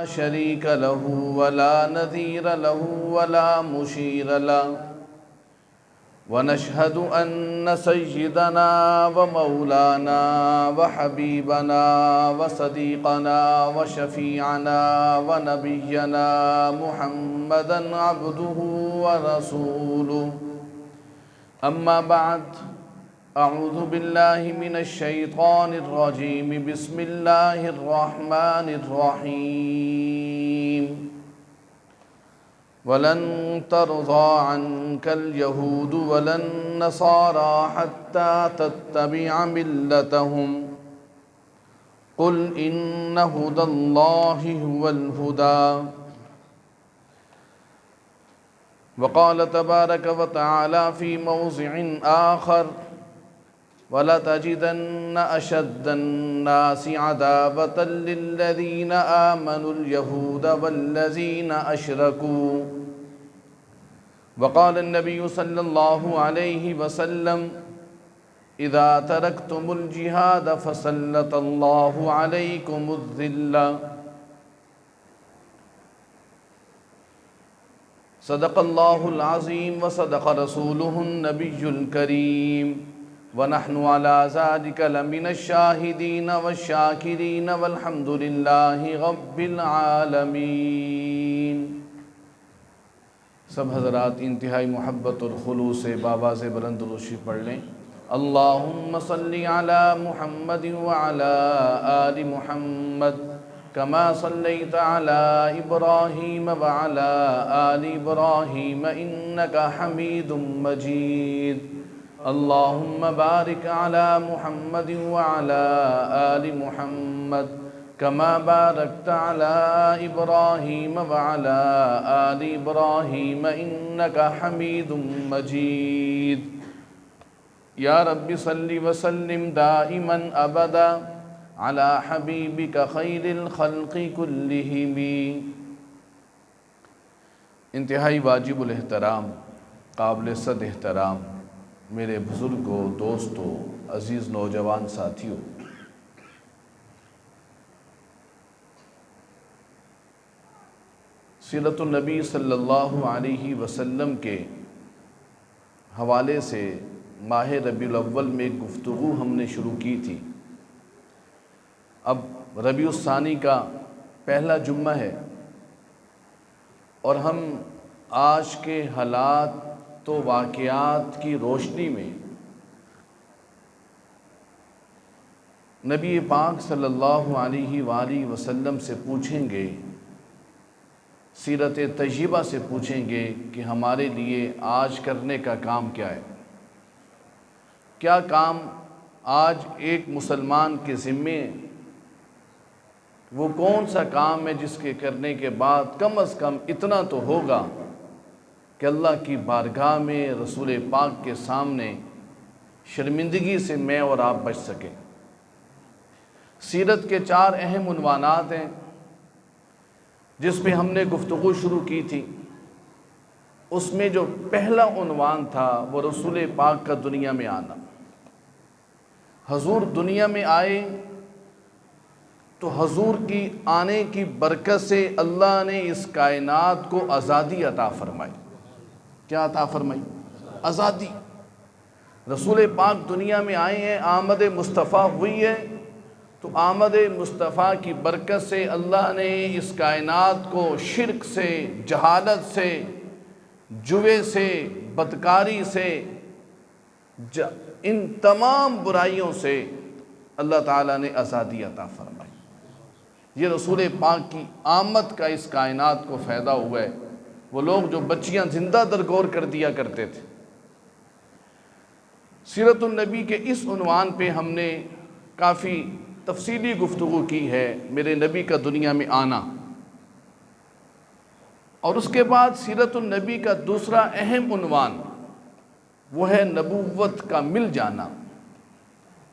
شريك له ولا نذير له ولا مشير له، ونشهد أن سيدنا ومولانا وحبيبنا وصديقنا وشفيعنا ونبينا محمدا عبده ورسوله. أما بعد، أعوذ بالله من الشيطان الرجيم. بسم الله الرحمن الرحيم. ولن ترضى عنك اليهود ولا النصارى حتى تتبع ملتهم، قل إن هدى الله هو الهدى. وقال تبارك وتعالى في موضع آخر: وَلَتَجِدَنَّ أَشَدَّ النَّاسِ عَدَاوَةً لِلَّذِينَ آمَنُوا الْيَهُودَ وَالَّذِينَ أَشْرَكُوا. وقال النبي صلى الله عليه وسلم: إذا تركتم الجهاد فسلط الله عليكم الذل. صدق الله العظيم وصدق رسوله النبي الكريم، ونحن على ذلك لمن الشاهدين والشاكرين والحمد لله رب العالمین۔ سب حضرات انتہائی محبت اور خلوص سے بآواز بلند روشی پڑھ لیں: اللہم صلی علی محمد وعلی آل محمد کما صلیت علی ابراہیم وعلی آل ابراہیم انکا حمید مجید۔ اللہم بارک علی محمد وعلی آل محمد کما بارکت علی ابراہیم وعلی آل ابراہیم انکا حمید مجید۔ یا رب صلی وسلم دائما ابدا علی حبیبک خیر الخلق کلہم۔ انتہائی واجب الاحترام، قابل صد احترام میرے بزرگوں، دوستوں، عزیز نوجوان ساتھیوں، سیرت النبی صلی اللہ علیہ وسلم کے حوالے سے ماہ ربیع الاول میں گفتگو ہم نے شروع کی تھی۔ اب ربیع الثانی کا پہلا جمعہ ہے اور ہم آج کے حالات تو واقعات کی روشنی میں نبی پاک صلی اللہ علیہ وآلہ وسلم سے پوچھیں گے، سیرت طیبہ سے پوچھیں گے کہ ہمارے لیے آج کرنے کا کام کیا ہے؟ کیا کام آج ایک مسلمان کے ذمے ہے؟ وہ کون سا کام ہے جس کے کرنے کے بعد کم از کم اتنا تو ہوگا کہ اللہ کی بارگاہ میں رسول پاک کے سامنے شرمندگی سے میں اور آپ بچ سکیں؟ سیرت کے 4 اہم عنوانات ہیں جس پہ ہم نے گفتگو شروع کی تھی۔ اس میں جو پہلا عنوان تھا وہ رسول پاک کا دنیا میں آنا۔ حضور دنیا میں آئے تو حضور کی آنے کی برکت سے اللہ نے اس کائنات کو آزادی عطا فرمائی۔ کیا عطا فرمائی؟ آزادی۔ رسول پاک دنیا میں آئے ہیں، آمد مصطفیٰ ہوئی ہے، تو آمد مصطفیٰ کی برکت سے اللہ نے اس کائنات کو شرک سے، جہالت سے، جوے سے، بدکاری سے، ان تمام برائیوں سے اللہ تعالیٰ نے آزادی عطا فرمائی۔ یہ رسول پاک کی آمد کا اس کائنات کو فائدہ ہوا ہے۔ وہ لوگ جو بچیاں زندہ درگور کر دیا کرتے تھے۔ سیرت النبی کے اس عنوان پہ ہم نے کافی تفصیلی گفتگو کی ہے، میرے نبی کا دنیا میں آنا۔ اور اس کے بعد سیرت النبی کا دوسرا اہم عنوان وہ ہے نبوت کا مل جانا۔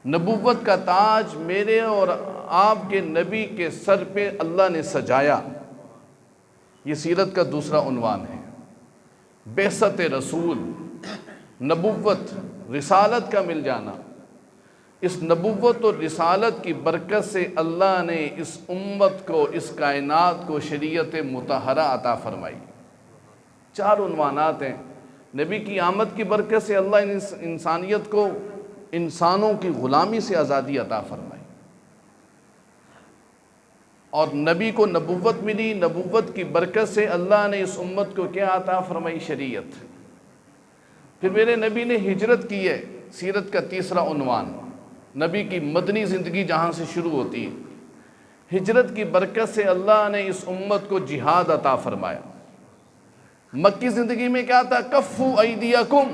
نبوت کا تاج میرے اور آپ کے نبی کے سر پہ اللہ نے سجایا۔ یہ سیرت کا دوسرا عنوان ہے۔ بعثت رسول، نبوت، رسالت کا مل جانا۔ اس نبوت اور رسالت کی برکت سے اللہ نے اس امت کو، اس کائنات کو شریعت مطہرہ عطا فرمائی۔ 4 عنوانات ہیں۔ نبی کی آمد کی برکت سے اللہ نے انسانیت کو انسانوں کی غلامی سے آزادی عطا فرمائی، اور نبی کو نبوت ملی، نبوت کی برکت سے اللہ نے اس امت کو کیا عطا فرمائی؟ شریعت۔ پھر میرے نبی نے ہجرت کی ہے، سیرت کا تیسرا عنوان۔ نبی کی مدنی زندگی جہاں سے شروع ہوتی ہے، ہجرت کی برکت سے اللہ نے اس امت کو جہاد عطا فرمایا۔ مکی زندگی میں کیا تھا؟ کفو ایدیکم،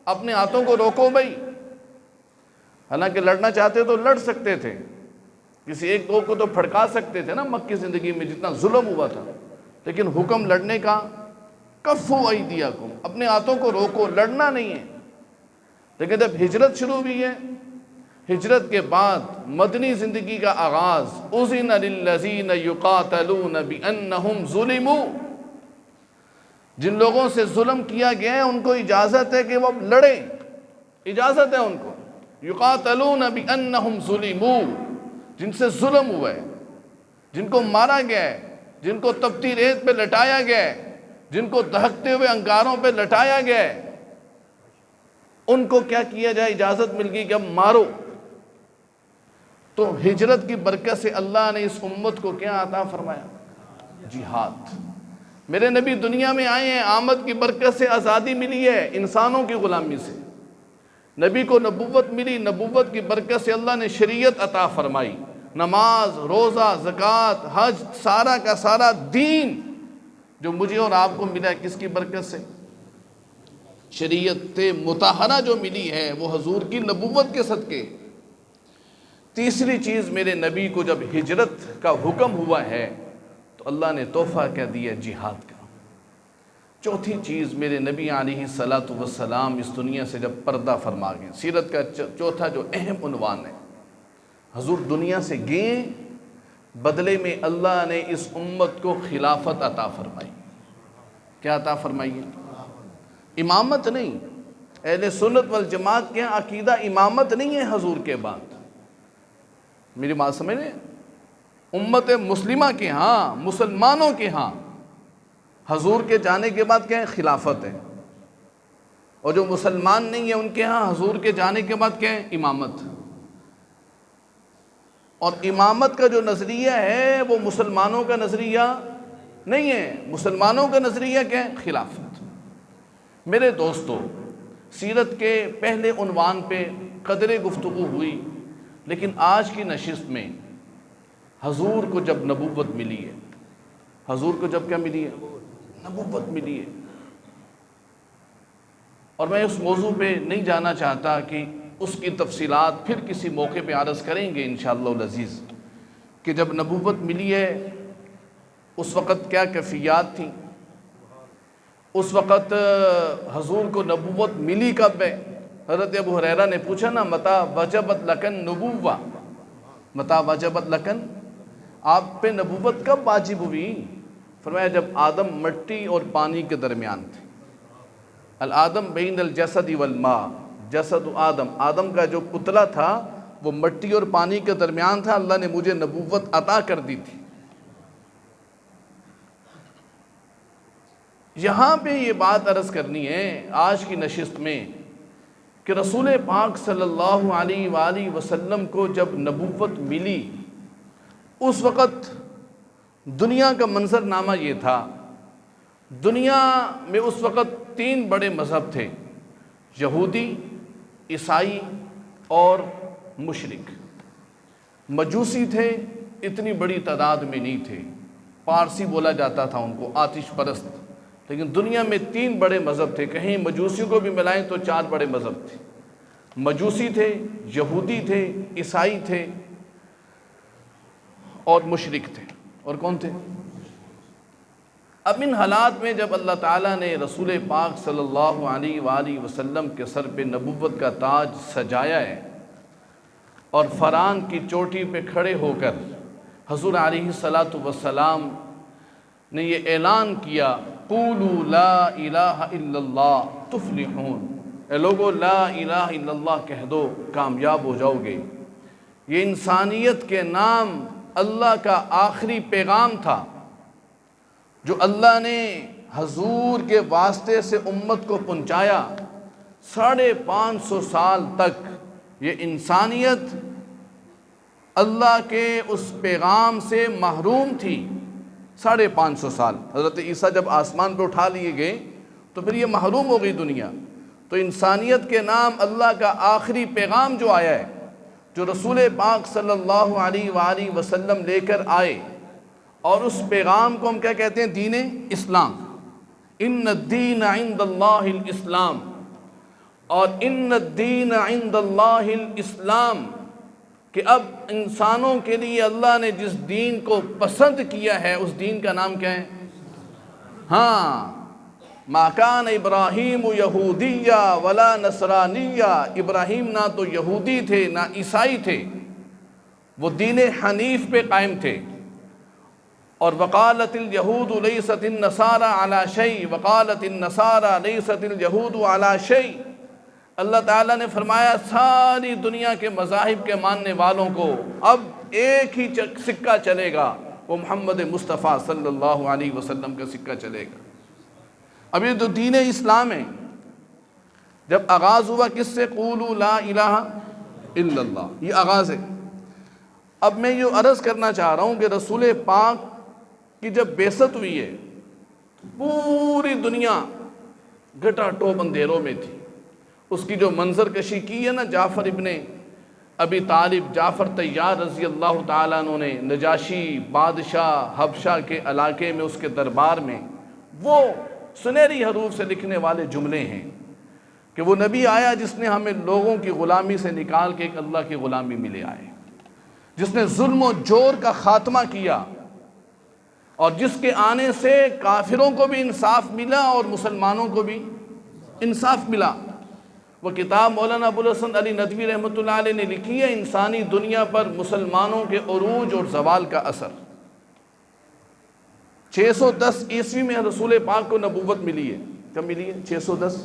اپنے ہاتھوں کو روکو بھائی۔ حالانکہ لڑنا چاہتے تو لڑ سکتے تھے، کسی ایک دو کو تو پھڑکا سکتے تھے نا مکی زندگی میں جتنا ظلم ہوا تھا، لیکن حکم لڑنے کا، کفو ایدیکم، اپنے ہاتھوں کو روکو، لڑنا نہیں ہے۔ لیکن جب ہجرت شروع ہوئی ہے، ہجرت کے بعد مدنی زندگی کا آغاز، اذن للذین یقاتلون بانہم ظلموا، جن لوگوں سے ظلم کیا گیا ہے ان کو اجازت ہے کہ وہ لڑیں، اجازت ہے ان کو۔ یقاتلون بانہم ظلموا، جن سے ظلم ہوا ہے، جن کو مارا گیا ہے، جن کو تپتی ریت پہ لٹایا گیا ہے، جن کو دہکتے ہوئے انگاروں پہ لٹایا گیا ہے، ان کو کیا کیا جائے؟ اجازت مل گئی کہ اب مارو۔ تو ہجرت کی برکت سے اللہ نے اس امت کو کیا عطا فرمایا؟ جہاد۔ میرے نبی دنیا میں آئے ہیں، آمد کی برکت سے آزادی ملی ہے انسانوں کی غلامی سے۔ نبی کو نبوت ملی، نبوت کی برکت سے اللہ نے شریعت عطا فرمائی۔ نماز، روزہ، زکوٰۃ، حج، سارا کا سارا دین جو مجھے اور آپ کو ملا ہے، کس کی برکت سے؟ شریعت مطہرہ جو ملی ہے وہ حضور کی نبوت کے صدقے۔ تیسری چیز، میرے نبی کو جب ہجرت کا حکم ہوا ہے تو اللہ نے تحفہ کیا دیا؟ جہاد کا۔ چوتھی چیز، میرے نبی علیہ الصلاۃ والسلام اس دنیا سے جب پردہ فرما گئے، سیرت کا چوتھا جو اہم عنوان ہے، حضور دنیا سے گئے، بدلے میں اللہ نے اس امت کو خلافت عطا فرمائی۔ کیا عطا فرمائی ہے؟ امامت نہیں۔ اہل سنت والجماعت کے ہاں عقیدہ امامت نہیں ہے حضور کے بعد، میری بات سمجھ رہے ہیں؟ امت مسلمہ کے ہاں، مسلمانوں کے ہاں حضور کے جانے کے بعد کیا ہے؟ خلافت ہے۔ اور جو مسلمان نہیں ہے ان کے ہاں حضور کے جانے کے بعد کیا ہے؟ امامت۔ اور امامت کا جو نظریہ ہے وہ مسلمانوں کا نظریہ نہیں ہے، مسلمانوں کا نظریہ کیا ہے؟ خلافت۔ میرے دوستو، سیرت کے پہلے عنوان پہ قدر گفتگو ہوئی، لیکن آج کی نشست میں حضور کو جب نبوت ملی ہے، حضور کو جب کیا ملی ہے؟ نبوت ملی ہے۔ اور میں اس موضوع پہ نہیں جانا چاہتا کہ اس کی تفصیلات پھر کسی موقع پہ عرض کریں گے انشاءاللہ العزیز، کہ جب نبوت ملی ہے اس وقت کیا کیفیات تھیں، اس وقت حضور کو نبوت ملی کب ہے؟ حضرت ابو ہریرہ نے پوچھا نا، متا وجبت لکن نبوہ، متا وجبت لکن، آپ پہ نبوت کب واجب ہوئی؟ فرمایا جب آدم مٹی اور پانی کے درمیان تھے۔ الآدم بین الجسد والماء، جسد آدم، آدم کا جو پتلا تھا وہ مٹی اور پانی کے درمیان تھا، اللہ نے مجھے نبوت عطا کر دی تھی۔ یہاں پہ یہ بات عرض کرنی ہے آج کی نشست میں کہ رسول پاک صلی اللہ علیہ وآلہ وسلم کو جب نبوت ملی، اس وقت دنیا کا منظرنامہ یہ تھا، دنیا میں اس وقت 3 بڑے مذہب تھے، یہودی، عیسائی اور مشرک۔ مجوسی تھے، اتنی بڑی تعداد میں نہیں تھے، پارسی بولا جاتا تھا ان کو، آتش پرست۔ لیکن دنیا میں 3 بڑے مذہب تھے، کہیں مجوسیوں کو بھی ملائیں تو 4 بڑے مذہب تھے۔ مجوسی تھے، یہودی تھے، عیسائی تھے اور مشرک تھے۔ اور کون تھے؟ اب ان حالات میں جب اللہ تعالیٰ نے رسول پاک صلی اللہ علیہ وآلہ وسلم کے سر پہ نبوت کا تاج سجایا ہے، اور فران کی چوٹی پہ کھڑے ہو کر حضور علیہ الصلاۃ والسلام نے یہ اعلان کیا، قولوا لا الہ الا اللہ تفلحون، اے لوگو لا الہ الا اللہ کہہ دو، کامیاب ہو جاؤ گے۔ یہ انسانیت کے نام اللہ کا آخری پیغام تھا جو اللہ نے حضور کے واسطے سے امت کو پہنچایا۔ 550 سال تک یہ انسانیت اللہ کے اس پیغام سے محروم تھی۔ 550 سال حضرت عیسیٰ جب آسمان پہ اٹھا لیے گئے تو پھر یہ محروم ہو گئی دنیا۔ تو انسانیت کے نام اللہ کا آخری پیغام جو آیا ہے، جو رسول پاک صلی اللہ علیہ وآلہ وسلم لے کر آئے، اور اس پیغام کو ہم کیا کہتے ہیں؟ دین اسلام۔ ان الدین عند اللہ الاسلام، اور ان الدین عند اللہ الاسلام، کہ اب انسانوں کے لیے اللہ نے جس دین کو پسند کیا ہے اس دین کا نام کیا ہے؟ ہاں، ما کان ابراہیم یہودیہ ولا نصرانیہ، ابراہیم نہ تو یہودی تھے نہ عیسائی تھے، وہ دین حنیف پہ قائم تھے۔ اور وقالت الیہود لیست النصارى علی شیء وقالت النصارى لیست الیہود علی شیء۔ اللہ تعالیٰ نے فرمایا ساری دنیا کے مذاہب کے ماننے والوں کو اب ایک ہی سکہ چلے گا، وہ محمد مصطفیٰ صلی اللہ علیہ وسلم کا سکہ چلے گا۔ اب یہ جو دین اسلام ہے، جب آغاز ہوا کس سے؟ قولوا لا الہ الا اللہ، یہ آغاز ہے۔ اب میں یہ عرض کرنا چاہ رہا ہوں کہ رسول پاک کی جب بعثت ہوئی ہے، پوری دنیا گٹا ٹوپ اندھیروں میں تھی۔ اس کی جو منظر کشی کی ہے نا جعفر ابن ابی طالب، جعفر طیار رضی اللہ تعالیٰ عنہ نے نجاشی بادشاہ حبشہ کے علاقے میں، اس کے دربار میں، وہ سنہری حروف سے لکھنے والے جملے ہیں کہ وہ نبی آیا جس نے ہمیں لوگوں کی غلامی سے نکال کے ایک اللہ کی غلامی میں لے آئے، جس نے ظلم و جور کا خاتمہ کیا، اور جس کے آنے سے کافروں کو بھی انصاف ملا اور مسلمانوں کو بھی انصاف ملا۔ وہ کتاب مولانا ابوالحسن علی ندوی رحمۃ اللہ علیہ نے لکھی ہے، انسانی دنیا پر مسلمانوں کے عروج اور زوال کا اثر۔ 610 عیسوی میں رسول پاک کو نبوت ملی ہے۔ کب ملی ہے؟ 610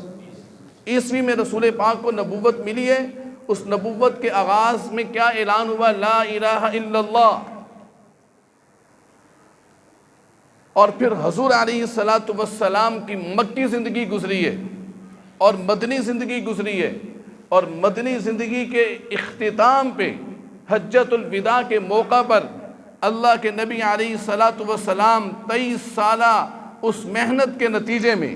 عیسوی میں رسول پاک کو نبوت ملی ہے۔ اس نبوت کے آغاز میں کیا اعلان ہوا؟ لا الہ الا اللہ۔ اور پھر حضور علیہ السلام کی مکی زندگی گزری ہے اور مدنی زندگی گزری ہے، اور مدنی زندگی کے اختتام پہ حجۃ الوداع کے موقع پر اللہ کے نبی علیہ السلام 23 سالہ اس محنت کے نتیجے میں،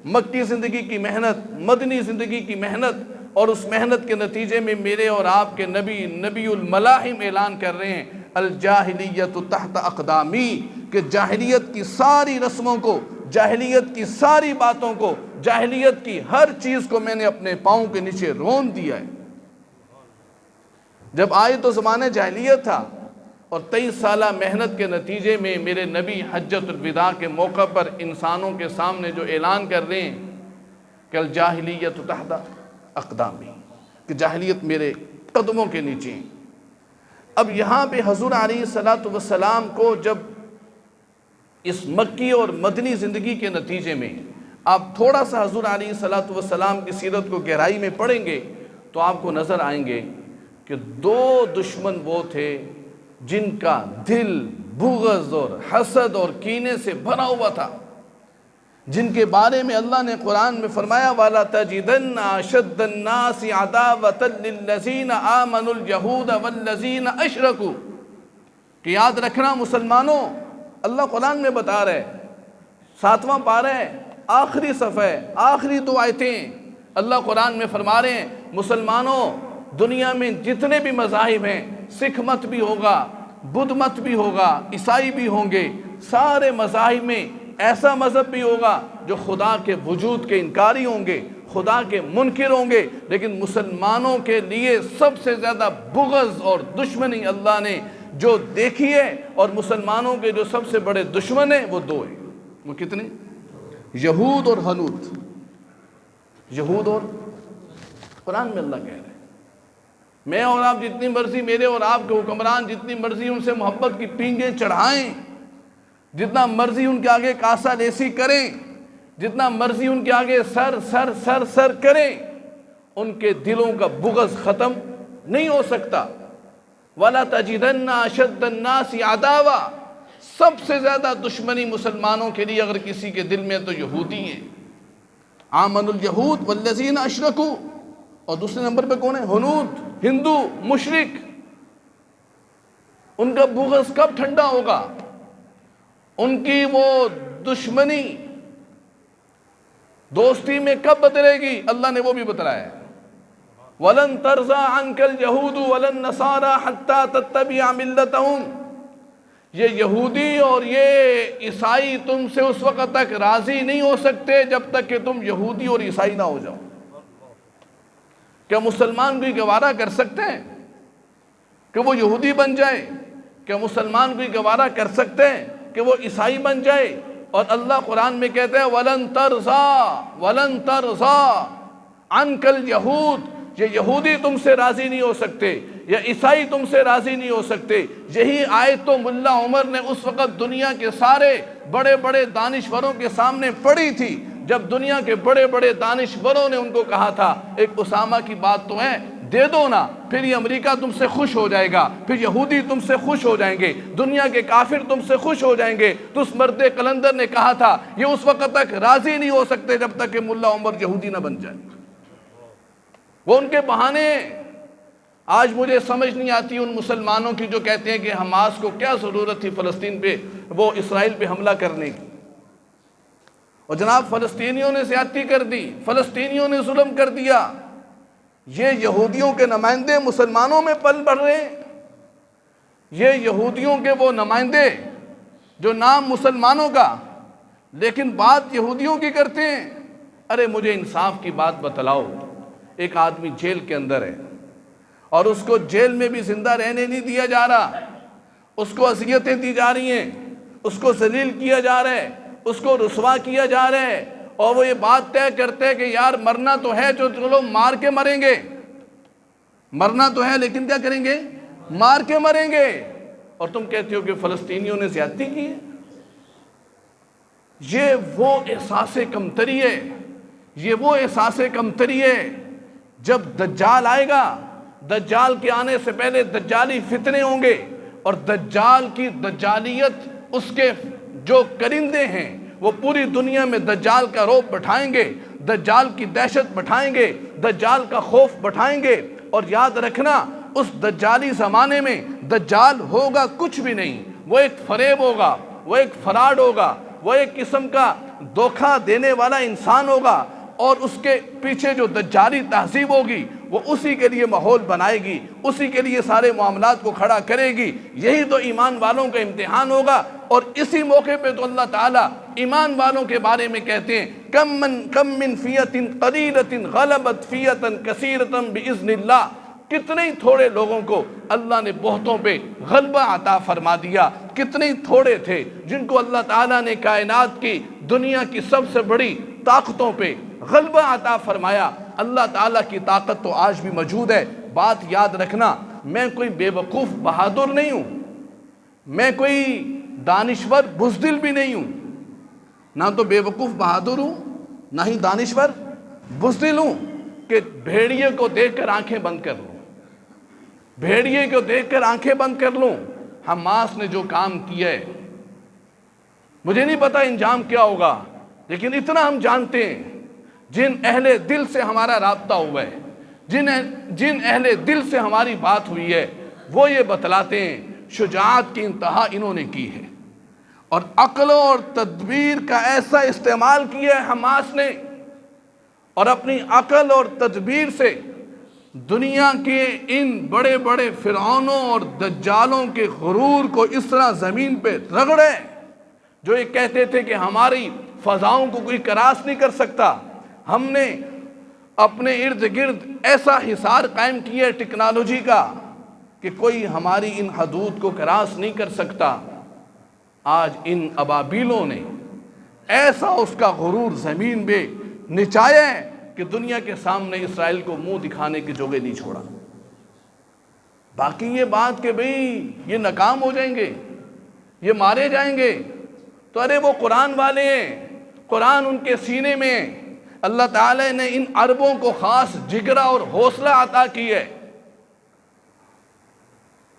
مکی زندگی کی محنت، مدنی زندگی کی محنت، اور اس محنت کے نتیجے میں میرے اور آپ کے نبی نبی الملاحم اعلان کر رہے ہیں الجاہلیت تحت اقدامی، کہ جاہلیت کی ساری رسموں کو، جاہلیت کی ساری باتوں کو، جاہلیت کی ہر چیز کو میں نے اپنے پاؤں کے نیچے رون دیا ہے۔ جب آئے تو زمانہ جاہلیت تھا، اور 23 سالہ محنت کے نتیجے میں میرے نبی حجۃ الوداع کے موقع پر انسانوں کے سامنے جو اعلان کر رہے ہیں کہ الجاہلیت تحت اقدامی، کہ جاہلیت میرے قدموں کے نیچے ہیں۔ اب یہاں پہ حضور علیہ السلام کو جب اس مکی اور مدنی زندگی کے نتیجے میں آپ تھوڑا سا حضور علیہ السلام کی سیرت کو گہرائی میں پڑھیں گے تو آپ کو نظر آئیں گے کہ 2 دشمن وہ تھے جن کا دل بغض اور حسد اور کینے سے بھرا ہوا تھا، جن کے بارے میں اللہ نے قرآن میں فرمایا وَلَا تَجِدَنَّ أَشَدَّ النَّاسِ عَدَاوَةً لِلَّذِينَ آمَنُوا الْيَهُودَ وَالَّذِينَ أَشْرَكُوا، کہ یاد رکھنا مسلمانوں، اللہ قرآن میں بتا رہے 7واں پارہ ہے، آخری صفحہ ہے، آخری 2 آیتیں، اللہ قرآن میں فرما رہے ہیں مسلمانوں، دنیا میں جتنے بھی مذاہب ہیں، سکھ مت بھی ہوگا، بدھ مت بھی ہوگا، عیسائی بھی ہوں گے، سارے مذاہب میں ایسا مذہب بھی ہوگا جو خدا کے وجود کے انکاری ہوں گے، خدا کے منکر ہوں گے، لیکن مسلمانوں کے لیے سب سے زیادہ بغض اور دشمنی اللہ نے جو دیکھی ہے، اور مسلمانوں کے جو سب سے بڑے دشمن ہیں وہ 2 ہیں۔ وہ کتنے؟ یہود اور ہنود۔ یہود اور، قرآن میں اللہ کہہ رہے ہیں میں اور آپ جتنی مرضی، میرے اور آپ کے حکمران جتنی مرضی ان سے محبت کی پینگیں چڑھائیں، جتنا مرضی ان کے آگے کاسا لیسی کریں، جتنا مرضی ان کے آگے سر سر سر سر کریں، ان کے دلوں کا بغض ختم نہیں ہو سکتا۔ وَلَا تَجِدَنَّ أَشَدَّ النَّاسِ عَدَاوَةً، سب سے زیادہ دشمنی مسلمانوں کے لیے اگر کسی کے دل میں تو یہودی ہیں۔ آمنوا اليہود والذین اشرکوا، اور دوسرے نمبر پہ کون ہے؟ ہنود، ہندو، مشرک۔ ان کا بغض کب ٹھنڈا ہوگا؟ ان کی وہ دشمنی دوستی میں کب بدلے گی؟ اللہ نے وہ بھی بتلایا ہے۔ وَلَن تَرْضَىٰ عَنْكَ الْيَهُودُ وَلَا النَّصَارَىٰ حَتَّىٰ تَتَّبِعَ مِلَّتَهُمْ، یہ یہودی اور یہ عیسائی تم سے اس وقت تک راضی نہیں ہو سکتے جب تک کہ تم یہودی اور عیسائی نہ ہو جاؤ۔ کیا مسلمان بھی گوارا کر سکتے ہیں کہ وہ یہودی بن جائے؟ کیا مسلمان بھی گوارا کر سکتے ہیں کہ وہ عیسائی بن جائے؟ اور اللہ قرآن میں کہتے ہیں وَلَن تَرْضَىٰ عَنْكَ الْيَهُودُ، یہ یہودی تم سے راضی نہیں ہو سکتے، یا عیسائی تم سے راضی نہیں ہو سکتے۔ یہی آیت تو ملا عمر نے اس وقت دنیا کے سارے بڑے بڑے دانشوروں کے سامنے پڑھی تھی، جب دنیا کے بڑے بڑے دانشوروں نے ان کو کہا تھا ایک اسامہ کی بات تو ہے، دے دو نا، پھر یہ امریکہ تم سے خوش ہو جائے گا، پھر یہودی تم سے خوش ہو جائیں گے، دنیا کے کافر تم سے خوش ہو جائیں گے۔ تو اس مرد قلندر نے کہا تھا یہ اس وقت تک راضی نہیں ہو سکتے جب تک کہ ملا عمر یہودی نہ بن جائے۔ وہ ان کے بہانے۔ آج مجھے سمجھ نہیں آتی ان مسلمانوں کی جو کہتے ہیں کہ حماس کو کیا ضرورت تھی فلسطین پہ، وہ اسرائیل پہ حملہ کرنے کی۔ اور جناب فلسطینیوں نے زیادتی کر دی، فلسطینیوں نے ظلم کر دیا۔ یہ یہودیوں کے نمائندے مسلمانوں میں پل بڑھ رہے ہیں، یہ یہودیوں کے وہ نمائندے جو نام مسلمانوں کا لیکن بات یہودیوں کی کرتے ہیں۔ ارے مجھے انصاف کی بات بتلاؤ، ایک آدمی جیل کے اندر ہے اور اس کو جیل میں بھی زندہ رہنے نہیں دیا جا رہا، اس کو اذیتیں دی جا رہی ہیں، اس کو ذلیل کیا جا رہا ہے، اس کو رسوا کیا جا رہا ہے، اور وہ یہ بات طے کرتے ہیں کہ یار مرنا تو ہے جو چلو مار کے مریں گے، مرنا تو ہے لیکن کیا کریں گے؟ مار کے مریں گے۔ اور تم کہتے ہو کہ فلسطینیوں نے زیادتی کی ہے۔ یہ وہ احساس کمتری ہے، یہ وہ احساس کمتری ہے۔ جب دجال آئے گا، دجال کے آنے سے پہلے دجالی فتنے ہوں گے، اور دجال کی دجالیت، اس کے جو کرندے ہیں وہ پوری دنیا میں دجال کا روب بٹھائیں گے، دجال کی دہشت بٹھائیں گے، دجال کا خوف بٹھائیں گے۔ اور یاد رکھنا اس دجالی زمانے میں دجال ہوگا کچھ بھی نہیں، وہ ایک فریب ہوگا، وہ ایک فراڈ ہوگا، وہ ایک قسم کا دھوکہ دینے والا انسان ہوگا، اور اس کے پیچھے جو دجالی تہذیب ہوگی وہ اسی کے لیے ماحول بنائے گی، اسی کے لیے سارے معاملات کو کھڑا کرے گی۔ یہی تو ایمان والوں کا امتحان ہوگا، اور اسی موقع پہ تو اللہ تعالیٰ ایمان والوں کے بارے میں کہتے ہیں کم من فیۃ قلیلۃ غلبت فیۃ کثیرۃ باذن اللہ، کتنے ہی تھوڑے لوگوں کو اللہ نے بہتوں پہ غلبہ عطا فرما دیا۔ کتنے ہی تھوڑے تھے جن کو اللہ تعالیٰ نے کائنات کی دنیا کی سب سے بڑی طاقتوں پہ غلبہ عطا فرمایا۔ اللہ تعالیٰ کی طاقت تو آج بھی موجود ہے۔ بات یاد رکھنا، میں کوئی بے وقوف بہادر نہیں ہوں، میں کوئی دانشور بزدل بھی نہیں ہوں، نہ تو بے وقوف بہادر ہوں نہ ہی دانشور بزدل ہوں کہ بھیڑیے کو دیکھ کر آنکھیں بند کر لوں، بھیڑیے کو دیکھ کر آنکھیں بند کر لوں۔ حماس نے جو کام کیا ہے مجھے نہیں پتا انجام کیا ہوگا، لیکن اتنا ہم جانتے ہیں جن اہل دل سے ہمارا رابطہ ہوا ہے، جن اہل دل سے ہماری بات ہوئی ہے، وہ یہ بتلاتے ہیں شجاعت کی انتہا انہوں نے کی ہے، اور عقل اور تدبیر کا ایسا استعمال کیا ہے حماس نے، اور اپنی عقل اور تدبیر سے دنیا کے ان بڑے بڑے فرعونوں اور دجالوں کے غرور کو اس طرح زمین پہ رگڑے، جو یہ کہتے تھے کہ ہماری فضاؤں کو کوئی کراس نہیں کر سکتا۔ ہم نے اپنے ارد گرد ایسا حصار قائم کیا ہے ٹیکنالوجی کا کہ کوئی ہماری ان حدود کو کراس نہیں کر سکتا۔ آج ان ابابیلوں نے ایسا اس کا غرور زمین میں نچایا ہے کہ دنیا کے سامنے اسرائیل کو منہ دکھانے کے جوگے نہیں چھوڑا۔ باقی یہ بات کہ بھئی یہ ناکام ہو جائیں گے، یہ مارے جائیں گے، تو ارے وہ قرآن والے ہیں، قرآن ان کے سینے میں ہے، اللہ تعالی نے ان عربوں کو خاص جگرا اور حوصلہ عطا کی ہے،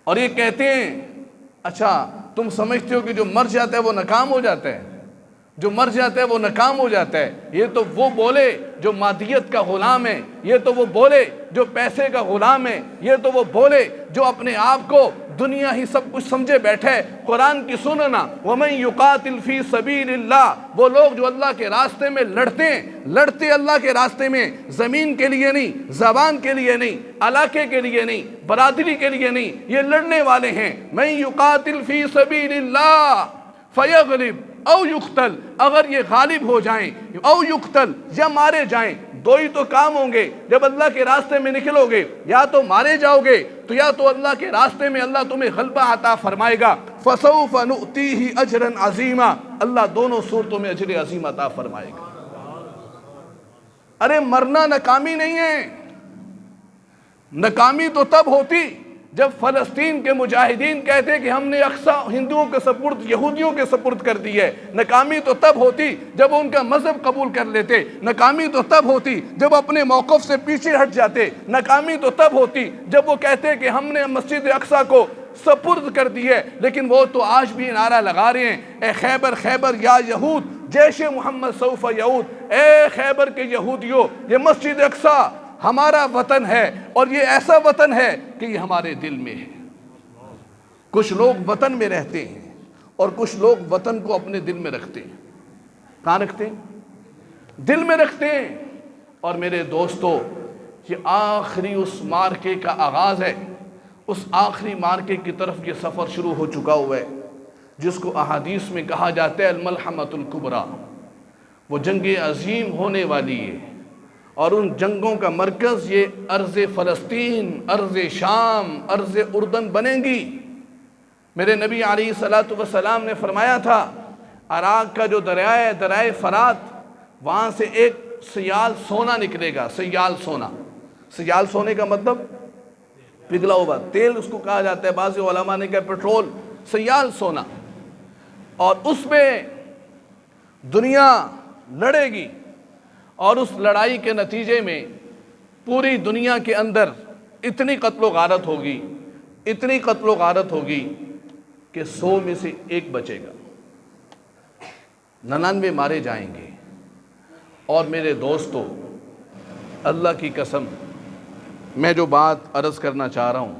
اور یہ کہتے ہیں اچھا تم سمجھتے ہو کہ جو مر جاتا ہے وہ ناکام ہو جاتا ہے، جو مر جاتا ہے وہ ناکام ہو جاتا ہے؟ یہ تو وہ بولے جو مادیت کا غلام ہے، یہ تو وہ بولے جو پیسے کا غلام ہے، یہ تو وہ بولے جو اپنے آپ کو دنیا ہی سب کچھ سمجھے بیٹھے۔ قرآن کی سننا، وَمَن يُقَاتِلْ فِي سَبِيلِ اللَّهِ، وہ لوگ جو اللہ کے راستے میں لڑتے اللہ کے راستے میں، زمین کے لیے نہیں، زبان کے لیے نہیں، علاقے کے لیے نہیں، برادری کے لیے نہیں، یہ لڑنے والے ہیں۔ مَن يُقَاتِلْ فِي سَبِيلِ اللَّهِ فَيَغْلِبْ او یقتل، اگر یہ غالب ہو جائیں، او یقتل یا مارے جائیں، دو ہی تو کام ہوں گے جب اللہ کے راستے میں نکلو گے، یا تو مارے جاؤ گے تو یا تو اللہ کے راستے میں اللہ تمہیں غلبہ عطا فرمائے گا۔ فَسَوْفَ نُؤْتِيهِ أَجْرًا عَظِيمًا، اللہ دونوں صورتوں میں اجر عظیم عطا فرمائے گا۔ ارے مرنا ناکامی نہیں ہے، ناکامی تو تب ہوتی جب فلسطین کے مجاہدین کہتے کہ ہم نے اقصیٰ ہندوؤں کے سپرد، یہودیوں کے سپرد کر دی ہے۔ ناکامی تو تب ہوتی جب ان کا مذہب قبول کر لیتے، ناکامی تو تب ہوتی جب اپنے موقف سے پیچھے ہٹ جاتے، ناکامی تو تب ہوتی جب وہ کہتے کہ ہم نے مسجد اقصیٰ کو سپرد کر دی ہے۔ لیکن وہ تو آج بھی نعرہ لگا رہے ہیں، اے خیبر خیبر یا یہود جیش محمد سوف یعود، اے خیبر کے یہودیوں یہ مسجد اقصیٰ ہمارا وطن ہے، اور یہ ایسا وطن ہے کہ یہ ہمارے دل میں ہے۔ کچھ لوگ وطن میں رہتے ہیں اور کچھ لوگ وطن کو اپنے دل میں رکھتے ہیں۔ کہاں رکھتے ہیں؟ دل میں رکھتے ہیں۔ اور میرے دوستو، یہ آخری اس مارکے کا آغاز ہے، اس آخری مارکے کی طرف یہ سفر شروع ہو چکا ہوا ہے، جس کو احادیث میں کہا جاتا ہے الملحمۃ الکبریٰ۔ وہ جنگ عظیم ہونے والی ہے، اور ان جنگوں کا مرکز یہ ارض فلسطین، ارض شام، ارض اردن بنیں گی۔ میرے نبی علیہ السلام نے فرمایا تھا عراق کا جو دریا ہے، دریائے فرات، وہاں سے ایک سیال سونا نکلے گا۔ سیال سونا، سیال سونے کا مطلب پگھلا ہوا تیل اس کو کہا جاتا ہے، بعض علماء نے کہا پٹرول، سیال سونا، اور اس میں دنیا لڑے گی، اور اس لڑائی کے نتیجے میں پوری دنیا کے اندر اتنی قتل و غارت ہوگی، اتنی قتل و غارت ہوگی کہ 100 میں سے ایک بچے گا، 99 مارے جائیں گے۔ اور میرے دوستو، اللہ کی قسم، میں جو بات عرض کرنا چاہ رہا ہوں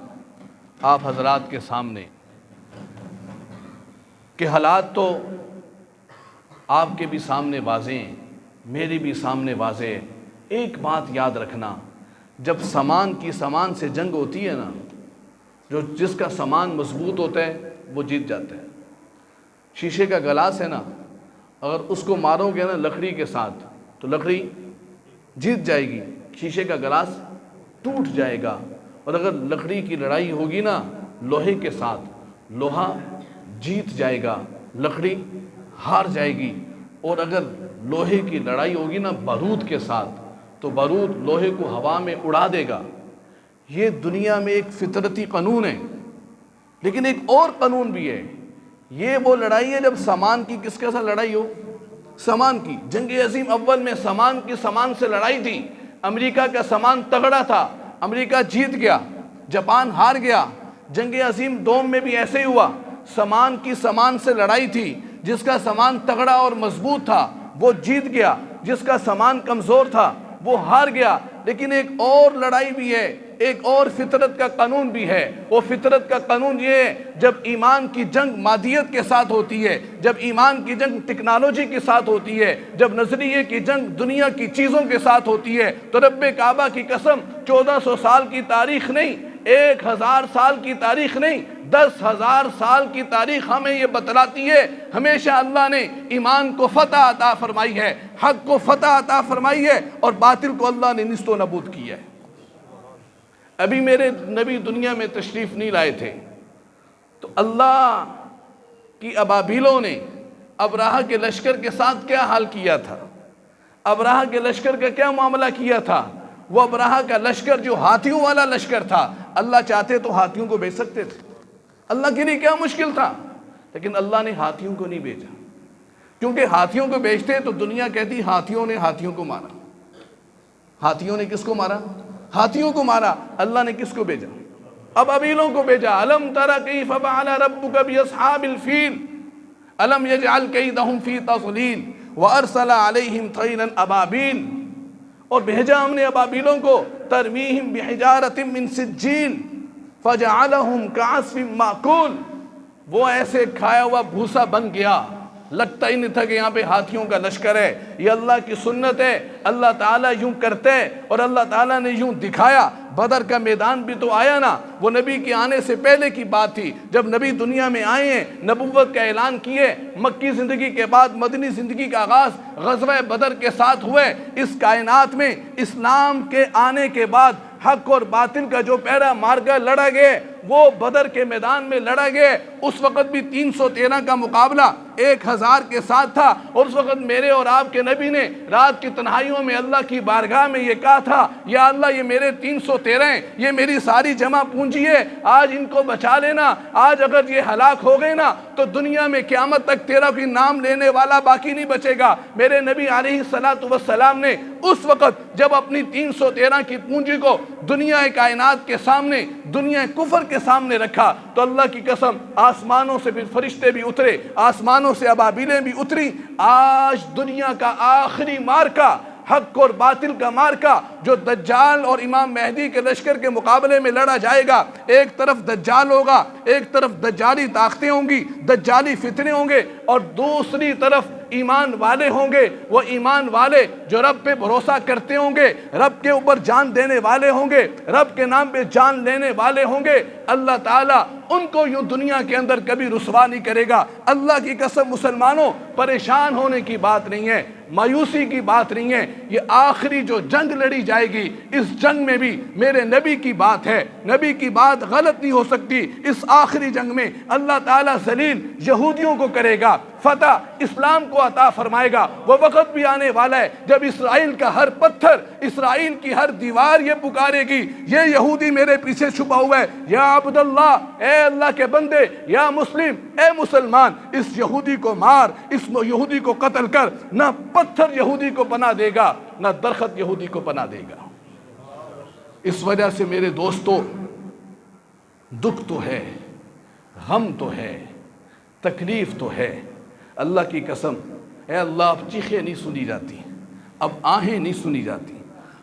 آپ حضرات کے سامنے، کہ حالات تو آپ کے بھی سامنے واضح ہیں، میری بھی سامنے واضح ہے۔ ایک بات یاد رکھنا، جب سامان کی سامان سے جنگ ہوتی ہے نا، جس کا سامان مضبوط ہوتا ہے وہ جیت جاتا ہے۔ شیشے کا گلاس ہے نا، اگر اس کو مارو گے نا لکڑی کے ساتھ تو لکڑی جیت جائے گی، شیشے کا گلاس ٹوٹ جائے گا۔ اور اگر لکڑی کی لڑائی ہوگی نا لوہے کے ساتھ، لوہا جیت جائے گا، لکڑی ہار جائے گی۔ اور اگر لوہے کی لڑائی ہوگی نا بارود کے ساتھ، تو بارود لوہے کو ہوا میں اڑا دے گا۔ یہ دنیا میں ایک فطرتی قانون ہے، لیکن ایک اور قانون بھی ہے۔ یہ وہ لڑائی ہے جب سامان کی کس کے ساتھ لڑائی ہو؟ سامان کی۔ جنگ عظیم اول میں سامان سے لڑائی تھی۔ امریکہ کا سامان تگڑا تھا، امریکہ جیت گیا، جاپان ہار گیا۔ جنگ عظیم دوم میں بھی ایسے ہی ہوا، سامان سے لڑائی تھی۔ جس کا سامان تگڑا اور مضبوط تھا وہ جیت گیا، جس کا سامان کمزور تھا وہ ہار گیا۔ لیکن ایک اور لڑائی بھی ہے، ایک اور فطرت کا قانون بھی ہے۔ وہ فطرت کا قانون یہ ہے، جب ایمان کی جنگ مادیت کے ساتھ ہوتی ہے، جب ایمان کی جنگ ٹیکنالوجی کے ساتھ ہوتی ہے، جب نظریے کی جنگ دنیا کی چیزوں کے ساتھ ہوتی ہے، تو رب کعبہ کی قسم 1400 سال کی تاریخ نہیں، 1000 سال کی تاریخ نہیں، 10,000 سال کی تاریخ ہمیں یہ بتلاتی ہے، ہمیشہ اللہ نے ایمان کو فتح عطا فرمائی ہے، حق کو فتح عطا فرمائی ہے، اور باطل کو اللہ نے نیست و نابود کیا ہے۔ ابھی میرے نبی دنیا میں تشریف نہیں لائے تھے تو اللہ کی ابابیلوں نے ابراہہ کے لشکر کے ساتھ کیا حال کیا تھا، ابراہہ کے لشکر کا کیا معاملہ کیا تھا۔ وہ ابراہہ کا لشکر جو ہاتھیوں والا لشکر تھا، اللہ چاہتے تو ہاتھیوں کو بھیج سکتے تھے، اللہ کے لیے کیا مشکل تھا، لیکن اللہ نے ہاتھیوں کو نہیں بھیجا، کیونکہ ہاتھیوں کو بھیجتے تو دنیا کہتی ہاتھیوں نے ہاتھیوں کو مارا۔ ہاتھیوں نے کس کو مارا؟ ہاتھیوں کو مارا۔ اللہ نے کس کو بھیجا؟ ابابیلوں کو بھیجا۔ الم تر کیف فعل ربک باصحاب الفیل الم یجعل کیدہم فی تضلیل وارسل علیہم طیرا ابابیل، اور بھیجا ہم نے ابابیلوں کو ترمیہم بحجارۃ من سجیل فجعلہم کعصف مأکول، وہ ایسے کھایا ہوا بھوسا بن گیا، لگتا ہی نہیں تھا کہ یہاں پہ ہاتھیوں کا لشکر ہے۔ یہ اللہ کی سنت ہے، اللہ تعالیٰ یوں کرتے اور اللہ تعالیٰ نے یوں دکھایا۔ بدر کا میدان بھی تو آیا نا، وہ نبی کے آنے سے پہلے کی بات تھی، جب نبی دنیا میں آئے ہیں، نبوت کا اعلان کیے، مکی زندگی کے بعد مدنی زندگی کا آغاز غزوہ بدر کے ساتھ ہوئے۔ اس کائنات میں اسلام کے آنے کے بعد حق اور باطل کا جو پہلا مارکا لڑا گئے وہ بدر کے میدان میں لڑا گئے۔ اس وقت بھی 313 کا مقابلہ 1000 کے ساتھ تھا، اور اس وقت میرے اور آپ کے نبی نے رات کی تنہائیوں میں اللہ کی بارگاہ میں یہ کہا تھا، یا اللہ یہ میرے 313 ہیں، یہ میری ساری جمع پونجی ہے، آج ان کو بچا لینا، آج اگر یہ ہلاک ہو گئے نا تو دنیا میں قیامت تک تیرا کوئی نام لینے والا باقی نہیں بچے گا۔ میرے نبی علیہ السلام نے اس وقت جب اپنی 313 کی پونجی کو دنیا کائنات کے سامنے، دنیا کفر کے سامنے رکھا، تو اللہ کی قسم آسمانوں سے پھر فرشتے بھی اترے، آسمانوں سے ابابیلیں بھی اتری۔ آج دنیا کا آخری مارکا، حق اور باطل کا مارکا، جو دجال اور امام مہدی کے لشکر کے مقابلے میں لڑا جائے گا۔ ایک طرف دجال ہوگا، ایک طرف دجالی طاقتیں ہوں گی، دجالی فتنے ہوں گے، اور دوسری طرف ایمان والے ہوں گے۔ وہ ایمان والے جو رب پہ بھروسہ کرتے ہوں گے، رب کے اوپر جان دینے والے ہوں گے، رب کے نام پہ جان لینے والے ہوں گے۔ اللہ تعالیٰ ان کو یوں دنیا کے اندر کبھی رسوا نہیں کرے گا۔ اللہ کی قسم مسلمانوں، پریشان ہونے کی بات نہیں ہے، مایوسی کی بات نہیں ہے۔ یہ آخری جو جنگ لڑی جائے گی، اس جنگ میں بھی میرے نبی کی بات ہے، نبی کی بات غلط نہیں ہو سکتی۔ اس آخری جنگ میں اللہ تعالیٰ ذلیل یہودیوں کو کرے گا، فتح اسلام کو عطا فرمائے گا۔ وہ وقت بھی آنے والا ہے جب اسرائیل کا ہر پتھر، اسرائیل کی ہر دیوار یہ پکارے گی، یہ یہودی میرے پیچھے چھپا ہوا ہے، یا عبد اللہ، اے اللہ کے بندے، یا مسلم، اے مسلمان، اس یہودی کو مار، اس یہودی کو قتل کر۔ نہ پتھر یہودی کو پناہ دے گا، نہ درخت یہودی کو پناہ دے گا۔ اس وجہ سے میرے دوستو، دکھ تو ہے، غم تو ہے، تکلیف تو ہے۔ اللہ کی قسم، اے اللہ اب چیخیں نہیں سنی جاتی، اب آہیں نہیں سنی جاتی،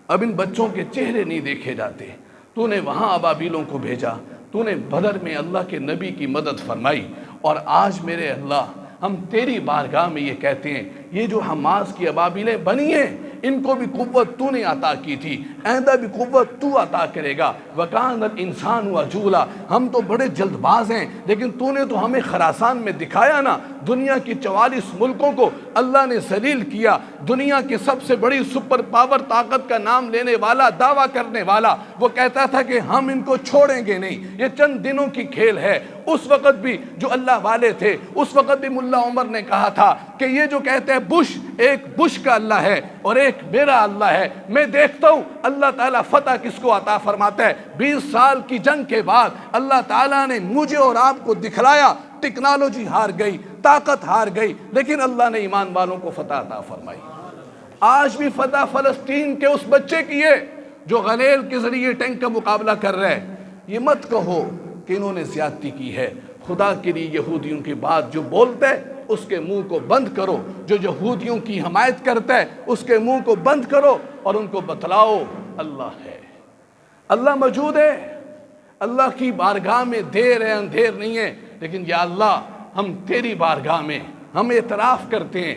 اب ان بچوں کے چہرے نہیں دیکھے جاتے۔ تو نے وہاں ابابیلوں کو بھیجا، تو نے بدر میں اللہ کے نبی کی مدد فرمائی، اور آج میرے اللہ ہم تیری بارگاہ میں یہ کہتے ہیں، یہ جو حماس کی ابابیلیں بنی ہیں، ان کو بھی قوت تو نے عطا کی تھی، آئندہ بھی قوت تو عطا کرے گا۔ وَكَانَ الْإِنسَانُ عَجُولًا، ہم تو بڑے جلد باز ہیں، لیکن تو نے تو ہمیں خراسان میں دکھایا نا، دنیا کی 44 ملکوں کو اللہ نے ذلیل کیا۔ دنیا کی سب سے بڑی سپر پاور طاقت کا نام لینے والا، دعویٰ کرنے والا، وہ کہتا تھا کہ ہم ان کو چھوڑیں گے نہیں، یہ چند دنوں کی کھیل ہے۔ اس وقت بھی جو اللہ والے تھے، اس وقت بھی ملا عمر نے کہا تھا کہ یہ جو کہتے ہیں بش، ایک بش کا اللہ ہے اور ایک میرا اللہ ہے، میں دیکھتا ہوں اللہ تعالیٰ فتح کس کو عطا فرماتا ہے۔ 20 سال کی جنگ کے بعد اللہ تعالیٰ نے مجھے اور آپ کو دکھلایا، ٹیکنالوجی ہار گئی، طاقت ہار گئی، لیکن اللہ نے ایمان والوں کو فتح عطا فرمائی۔ آج بھی فتح فلسطین کے اس بچے کی ہے جو غلیل کے ذریعے ٹینک کا مقابلہ کر رہے ہیں۔ یہ مت کہو کہ انہوں نے زیادتی کی ہے۔ خدا کے لیے یہودیوں کی بات جو بولتا ہے اس کے منہ کو بند کرو، جو یہودیوں کی حمایت کرتا ہے اس کے منہ کو بند کرو، اور ان کو بتلاؤ اللہ ہے، اللہ موجود ہے۔ اللہ کی بارگاہ میں دیر ہے، اندھیر نہیں ہے، لیکن یا اللہ ہم تیری بارگاہ میں ہم اعتراف کرتے ہیں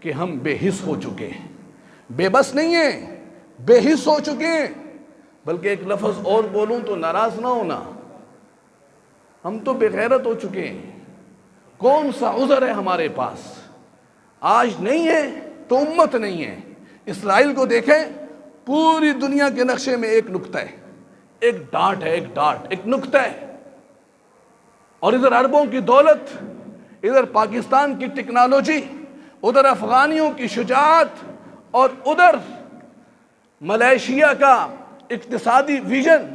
کہ ہم بے حس ہو چکے ہیں، بے بس نہیں ہیں، بے حس ہو چکے ہیں۔ بلکہ ایک لفظ اور بولوں تو ناراض نہ ہونا، ہم تو بے غیرت ہو چکے ہیں۔ کون سا عذر ہے ہمارے پاس؟ آج نہیں ہے تو امت نہیں ہے۔ اسرائیل کو دیکھیں، پوری دنیا کے نقشے میں ایک نقطہ ہے، ایک ڈاٹ ہے، ایک ڈاٹ، ایک نقطہ ہے، اور ادھر عربوں کی دولت، ادھر پاکستان کی ٹیکنالوجی، ادھر افغانیوں کی شجاعت، اور ادھر ملیشیا کا اقتصادی ویژن،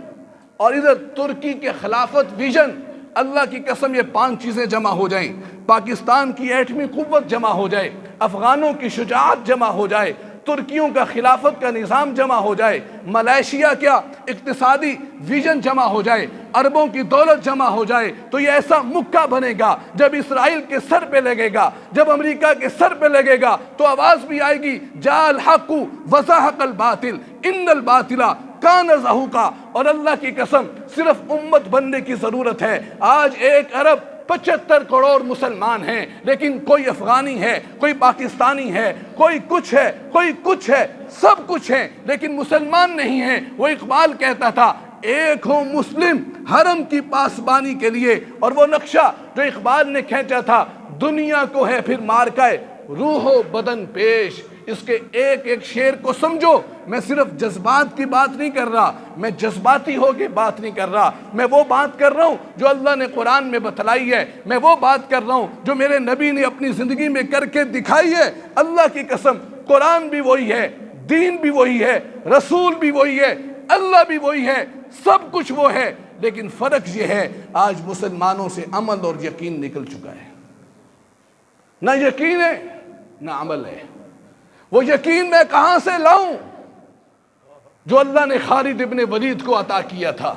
اور ادھر ترکی کے خلافت ویژن۔ اللہ کی قسم یہ 5 چیزیں جمع ہو جائیں، پاکستان کی ایٹمی قوت جمع ہو جائے، افغانوں کی شجاعت جمع ہو جائے، ترکیوں کا خلافت کا نظام جمع ہو جائے، ملائیشیا کیا اقتصادی ویژن جمع ہو جائے، عربوں کی دولت جمع ہو جائے، تو یہ ایسا مکہ بنے گا جب اسرائیل کے سر پہ لگے گا، جب امریکہ کے سر پہ لگے گا تو آواز بھی آئے گی جاء الحق وزہق الباطل ان الباطل کان زہوقا۔ اور اللہ کی قسم صرف امت بننے کی ضرورت ہے۔ آج 1 ارب 75 کروڑ مسلمان ہیں، لیکن کوئی افغانی ہے، کوئی پاکستانی ہے، کوئی کچھ ہے، کوئی کچھ ہے، سب کچھ ہے لیکن مسلمان نہیں ہیں۔ وہ اقبال کہتا تھا ایک ہو مسلم حرم کی پاسبانی کے لیے، اور وہ نقشہ جو اقبال نے کھینچا تھا دنیا کو ہے پھر مارکہ روح و بدن پیش۔ اس کے ایک ایک شعر کو سمجھو، میں صرف جذبات کی بات نہیں کر رہا، میں جذباتی ہو کے بات نہیں کر رہا، میں وہ بات کر رہا ہوں جو اللہ نے قرآن میں بتلائی ہے، میں وہ بات کر رہا ہوں جو میرے نبی نے اپنی زندگی میں کر کے دکھائی ہے۔ اللہ کی قسم قرآن بھی وہی ہے، دین بھی وہی ہے، رسول بھی وہی ہے، اللہ بھی وہی ہے، سب کچھ وہ ہے، لیکن فرق یہ ہے آج مسلمانوں سے عمل اور یقین نکل چکا ہے۔ نہ یقین ہے نہ عمل ہے۔ وہ یقین میں کہاں سے لاؤں جو اللہ نے خالد ابن ولید کو عطا کیا تھا؟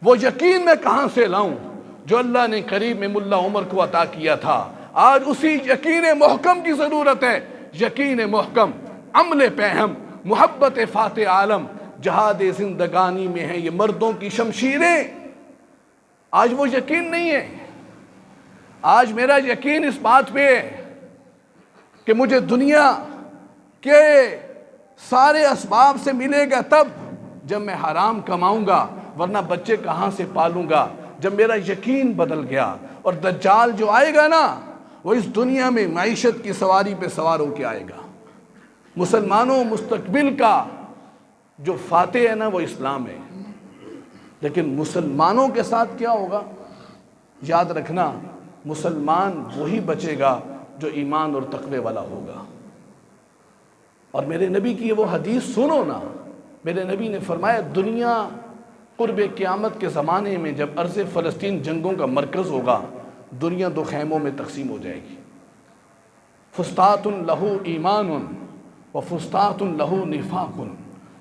وہ یقین میں کہاں سے لاؤں جو اللہ نے قریب میں ملا عمر کو عطا کیا تھا؟ آج اسی یقین محکم کی ضرورت ہے۔ یقین محکم، عمل پہم، محبت فاتح عالم، جہاد زندگانی میں ہیں یہ مردوں کی شمشیریں۔ آج وہ یقین نہیں ہے۔ آج میرا یقین اس بات پہ ہے کہ مجھے دنیا کے سارے اسباب سے ملے گا تب جب میں حرام کماؤں گا، ورنہ بچے کہاں سے پالوں گا؟ جب میرا یقین بدل گیا۔ اور دجال جو آئے گا نا وہ اس دنیا میں معیشت کی سواری پہ سوار ہو کے آئے گا۔ مسلمانوں مستقبل کا جو فاتح ہے نا وہ اسلام ہے، لیکن مسلمانوں کے ساتھ کیا ہوگا؟ یاد رکھنا مسلمان وہی بچے گا جو ایمان اور تقوی والا ہوگا۔ اور میرے نبی کی وہ حدیث سنو نا، میرے نبی نے فرمایا دنیا قرب قیامت کے زمانے میں جب ارض فلسطین جنگوں کا مرکز ہوگا، دنیا 2 خیموں میں تقسیم ہو جائے گی۔ فسطاط لہو ایمان و فسطاط لہو نفاق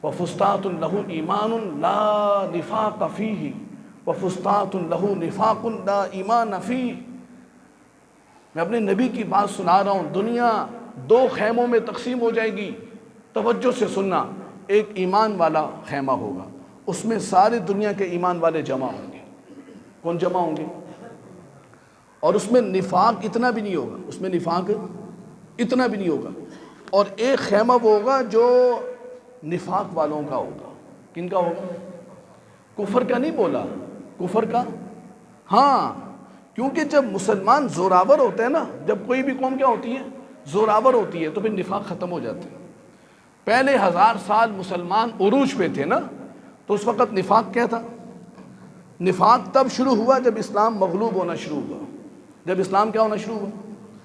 و فسطاط لہو ایمان لا نفاق فیہ و فسطاط لہو نفاق لا ایمان فیہ۔ میں اپنے نبی کی بات سنا رہا ہوں، دنیا 2 خیموں میں تقسیم ہو جائے گی۔ توجہ سے سننا، ایک ایمان والا خیمہ ہوگا، اس میں سارے دنیا کے ایمان والے جمع ہوں گے۔ کون جمع ہوں گے؟ اور اس میں نفاق اتنا بھی نہیں ہوگا، اس میں نفاق اتنا بھی نہیں ہوگا۔ اور ایک خیمہ وہ ہوگا جو نفاق والوں کا ہوگا۔ کن کا ہوگا؟ کفر کا نہیں بولا، کفر کا، ہاں، کیونکہ جب مسلمان زوراور ہوتے ہیں نا، جب کوئی بھی قوم کیا ہوتی ہے؟ زوراور ہوتی ہے، تو پھر نفاق ختم ہو جاتے ہیں۔ پہلے 1000 سال مسلمان عروج پہ تھے نا، تو اس وقت نفاق کیا تھا؟ نفاق تب شروع ہوا جب اسلام مغلوب ہونا شروع ہوا۔ جب اسلام کیا ہونا شروع ہوا؟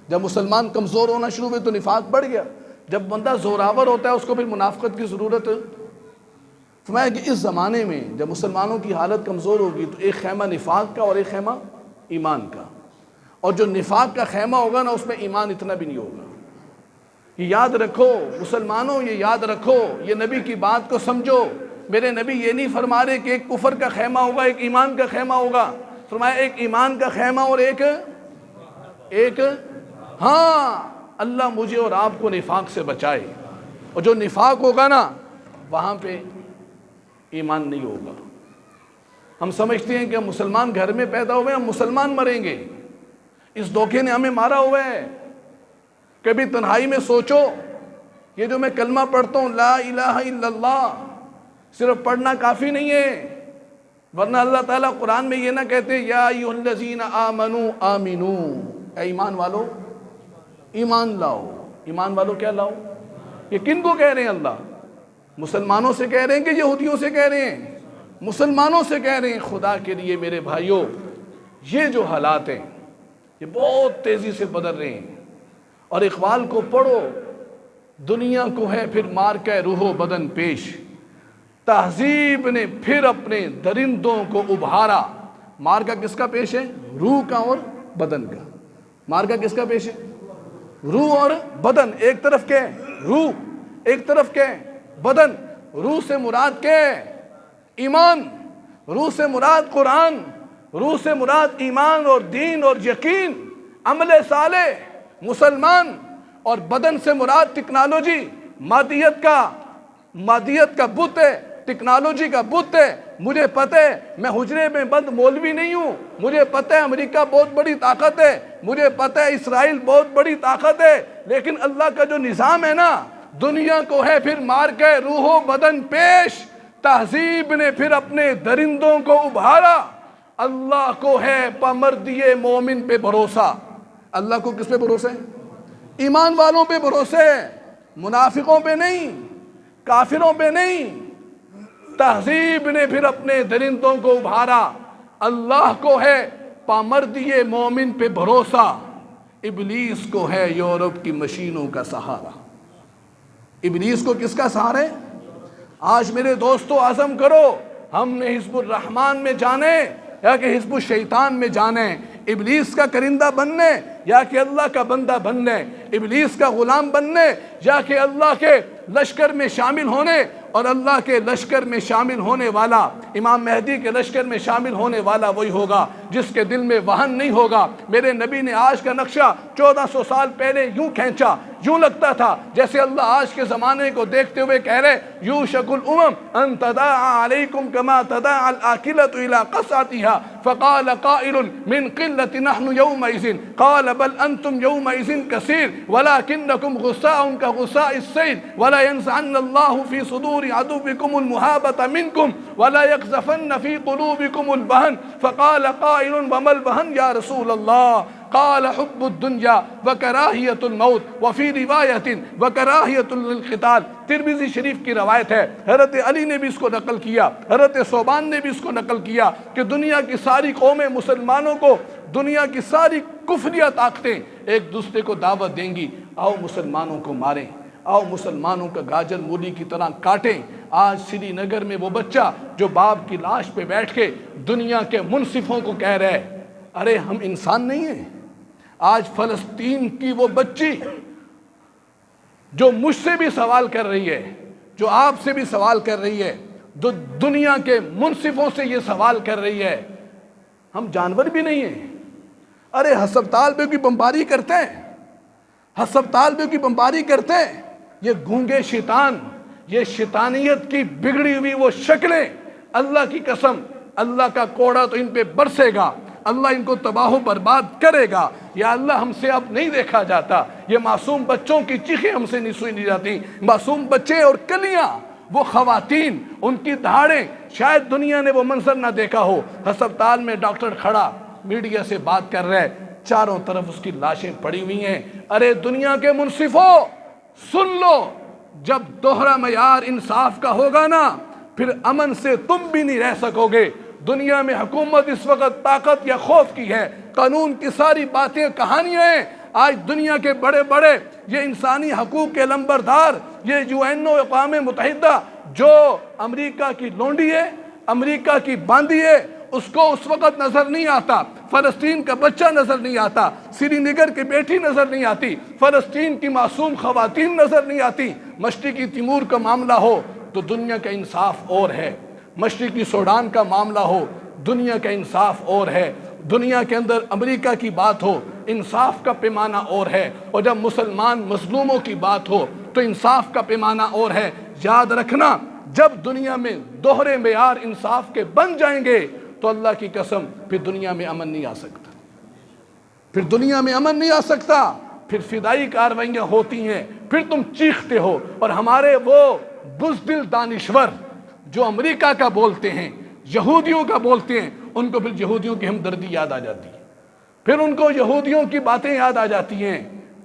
جب مسلمان کمزور ہونا شروع ہوئے تو نفاق بڑھ گیا۔ جب بندہ زوراور ہوتا ہے اس کو پھر منافقت کی ضرورت ہے۔ فرمایا کہ اس زمانے میں جب مسلمانوں کی حالت کمزور ہوگی تو ایک خیمہ نفاق کا اور ایک خیمہ ایمان کا، اور جو نفاق کا خیمہ ہوگا نا اس میں ایمان اتنا بھی نہیں ہوگا۔ یہ یاد رکھو مسلمانوں، یہ یاد رکھو، یہ نبی کی بات کو سمجھو۔ میرے نبی یہ نہیں فرما رہے کہ ایک کفر کا خیمہ ہوگا ایک ایمان کا خیمہ ہوگا، فرمایا ایک ایمان کا خیمہ اور ایک ہاں، اللہ مجھے اور آپ کو نفاق سے بچائے۔ اور جو نفاق ہوگا نا وہاں پہ ایمان نہیں ہوگا۔ ہم سمجھتے ہیں کہ ہم مسلمان گھر میں پیدا ہوئے ہم مسلمان مریں گے، اس دھوکے نے ہمیں مارا ہوا ہے۔ کبھی تنہائی میں سوچو، یہ جو میں کلمہ پڑھتا ہوں لا الہ الا اللہ، صرف پڑھنا کافی نہیں ہے، ورنہ اللہ تعالیٰ قرآن میں یہ نہ کہتے یا ایھا الذین آمنوا آمنو، اے ایمان والو ایمان لاؤ۔ ایمان والو کیا لاؤ؟ یہ کن کو کہہ رہے ہیں اللہ؟ مسلمانوں سے کہہ رہے ہیں کہ یہودیوں سے کہہ رہے ہیں؟ مسلمانوں سے کہہ رہے ہیں۔ خدا کے لیے میرے بھائیوں، یہ جو حالات ہیں یہ بہت تیزی سے بدل رہے ہیں، اور اقبال کو پڑھو، دنیا کو ہے پھر مارکہ روح و بدن پیش، تہذیب نے پھر اپنے درندوں کو ابھارا۔ مارکہ کس کا پیش ہے؟ روح کا اور بدن کا۔ مارکہ کس کا پیش ہے؟ روح اور بدن۔ ایک طرف کیا ہے؟ روح، ایک طرف کیا ہے؟ بدن. روح سے مراد کیا ہے؟ ایمان. روح سے مراد قرآن. روح سے مراد ایمان اور دین اور یقین، عمل صالح، مسلمان. اور بدن سے مراد ٹیکنالوجی، مادیت کا بت ہے، ٹیکنالوجی کا بت ہے. مجھے پتہ ہے میں حجرے میں بند مولوی نہیں ہوں، مجھے پتہ ہے امریکہ بہت بڑی طاقت ہے، مجھے پتہ ہے اسرائیل بہت بڑی طاقت ہے، لیکن اللہ کا جو نظام ہے نا، دنیا کو ہے پھر مار کے روح و بدن پیش. تہذیب نے پھر اپنے درندوں کو ابھارا. اللہ کو ہے پامردی مومن پہ بھروسہ. اللہ کو کس پہ بھروسہ ہے؟ ایمان والوں پہ بھروسہ ہے، منافقوں پہ نہیں، کافروں پہ نہیں. تہذیب نے پھر اپنے درندوں کو ابھارا. اللہ کو ہے پامردی مومن پہ بھروسہ. ابلیس کو ہے یورپ کی مشینوں کا سہارا. ابلیس کو کس کا سہارا ہے؟ آج میرے دوستو عزم کرو، ہم نے حزب الرحمن میں جانے یا کہ حزب الشیطان میں جانے، ابلیس کا کرندہ بننے یا کہ اللہ کا بندہ بننے، ابلیس کا غلام بننے یا کہ اللہ کے لشکر میں شامل ہونے. اور اللہ کے لشکر میں شامل ہونے والا، امام مہدی کے لشکر میں شامل ہونے والا وہی ہوگا جس کے دل میں وہن نہیں ہوگا. میرے نبی نے آج کا نقشہ 1400 سال پہلے یوں کھینچا، یوں لگتا تھا جیسے اللہ آج کے زمانے کو دیکھتے ہوئے کہہ رہے یوشک الامم ان تداعى علیکم کما تداعى الآکلۃ الى قصعتها فقال قائل من قلة نحن يومئذ قال بل انتم يومئذ كثير ولكنكم غثاء كغثاء السيل ولا ينزعن الله في صدور عدوكم المهابة منكم ولا يقذفن في قلوبكم الوهن فقال قائل وما الوهن يا رسول الله قال حب الدنیا وکراہیت الموت وفی روایت وکراہیت القتال. ترمذی شریف کی روایت ہے، حضرت علی نے بھی اس کو نقل کیا، حضرت ثوبان نے بھی اس کو نقل کیا کہ دنیا کی ساری قومیں مسلمانوں کو، دنیا کی ساری کفریہ طاقتیں ایک دوسرے کو دعوت دیں گی، آؤ مسلمانوں کو ماریں، آؤ مسلمانوں کا گاجر مولی کی طرح کاٹیں. آج سری نگر میں وہ بچہ جو باپ کی لاش پہ بیٹھ کے دنیا کے منصفوں کو کہہ رہے ارے ہم انسان نہیں ہیں. آج فلسطین کی وہ بچی جو مجھ سے بھی سوال کر رہی ہے، جو آپ سے بھی سوال کر رہی ہے، جو دنیا کے منصفوں سے یہ سوال کر رہی ہے، ہم جانور بھی نہیں ہیں. ارے ہسپتال میں کی بمباری کرتے ہیں، ہسپتال میں کی بمباری کرتے ہیں. یہ گونگے شیطان، یہ شیطانیت کی بگڑی ہوئی وہ شکلیں، اللہ کی قسم اللہ کا کوڑا تو ان پہ برسے گا، اللہ ان کو تباہ و برباد کرے گا. یا اللہ ہم سے اب نہیں دیکھا جاتا، یہ معصوم بچوں کی چیخیں ہم سے نہیں سنی نہیں جاتی. معصوم بچے اور کلیاں، وہ خواتین، ان کی دھاڑیں، شاید دنیا نے وہ منظر نہ دیکھا ہو. ہسپتال میں ڈاکٹر کھڑا میڈیا سے بات کر رہے، چاروں طرف اس کی لاشیں پڑی ہوئی ہیں. ارے دنیا کے منصفوں سن لو، جب دوہرا معیار انصاف کا ہوگا نا، پھر امن سے تم بھی نہیں رہ سکو گے. دنیا میں حکومت اس وقت طاقت یا خوف کی ہے، قانون کی ساری باتیں کہانیاں ہیں. آج دنیا کے بڑے بڑے یہ انسانی حقوق کے لمبردار، یہ UN اقوام متحدہ جو امریکہ کی لونڈی ہے، امریکہ کی باندی ہے، اس کو اس وقت نظر نہیں آتا، فلسطین کا بچہ نظر نہیں آتا، سری نگر کی بیٹی نظر نہیں آتی، فلسطین کی معصوم خواتین نظر نہیں آتی. مشرقی تیمور کا معاملہ ہو تو دنیا کا انصاف اور ہے، مشرقی سوڈان کا معاملہ ہو دنیا کا انصاف اور ہے، دنیا کے اندر امریکہ کی بات ہو انصاف کا پیمانہ اور ہے، اور جب مسلمان مظلوموں کی بات ہو تو انصاف کا پیمانہ اور ہے. یاد رکھنا جب دنیا میں دوہرے معیار انصاف کے بن جائیں گے تو اللہ کی قسم پھر دنیا میں امن نہیں آ سکتا، پھر دنیا میں امن نہیں آ سکتا. پھر فدائی کارروائیاں ہوتی ہیں، پھر تم چیختے ہو. اور ہمارے وہ بزدل دانشور جو امریکہ کا بولتے ہیں، یہودیوں کا بولتے ہیں، ان کو پھر یہودیوں کی ہمدردی یاد آ جاتی ہے، پھر ان کو یہودیوں کی باتیں یاد آ جاتی ہیں.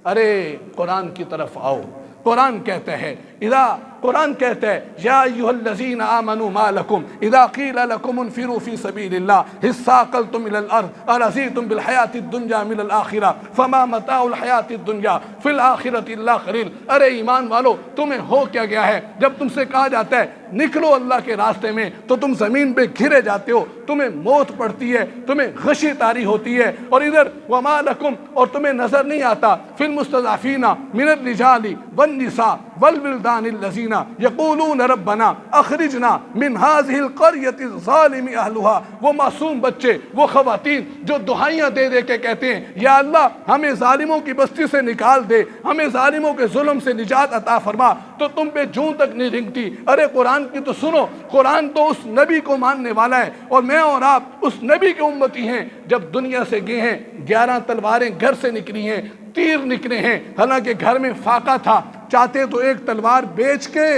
ارے قرآن کی طرف آؤ. قرآن کہتا ہے اذا قرآن کہتا ہے یا ایھا الذین آمنوا ما لکم اذا قیل لکم انفروا فی سبیل اللہ اثاقلتم الی الارض ارضیتم بالحیاۃ الدنیا من الآخرہ فما متاع الحیاۃ الدنیا فی الآخرۃ الا قلیل۔ ارے ایمان والو، تمہیں ہو کیا گیا ہے؟ جب تم سے کہا جاتا ہے نکلو اللہ کے راستے میں تو تم زمین پہ گھرے جاتے ہو، تمہیں موت پڑتی ہے، تمہیں غشی طاری ہوتی ہے، اور ادھر وما لکم، اور تمہیں نظر نہیں آتا فی المستضعفین من الرجال والنساء والولدان الذین یقولون ربنا اخرجنا من هذه القریۃ الظالم اہلها۔ وہ معصوم بچے، وہ خواتین جو دہائیاں دے دے کے کہتے ہیں یا اللہ ہمیں ظالموں کی بستی سے نکال دے، ہمیں ظالموں کے ظلم سے نجات عطا فرما، تو تم پہ جوں تک نہیں رنگتی۔ ارے قرآن کی تو سنو، قرآن تو اس نبی کو ماننے والا ہے، اور میں اور آپ اس نبی کے امتی ہیں۔ جب دنیا سے گئے ہیں 11 تلواریں گھر سے نکلی ہیں، تیر نکلے ہیں، حالانکہ گھر میں فاقہ تھا، چاہتے تو ایک تلوار بیچ کے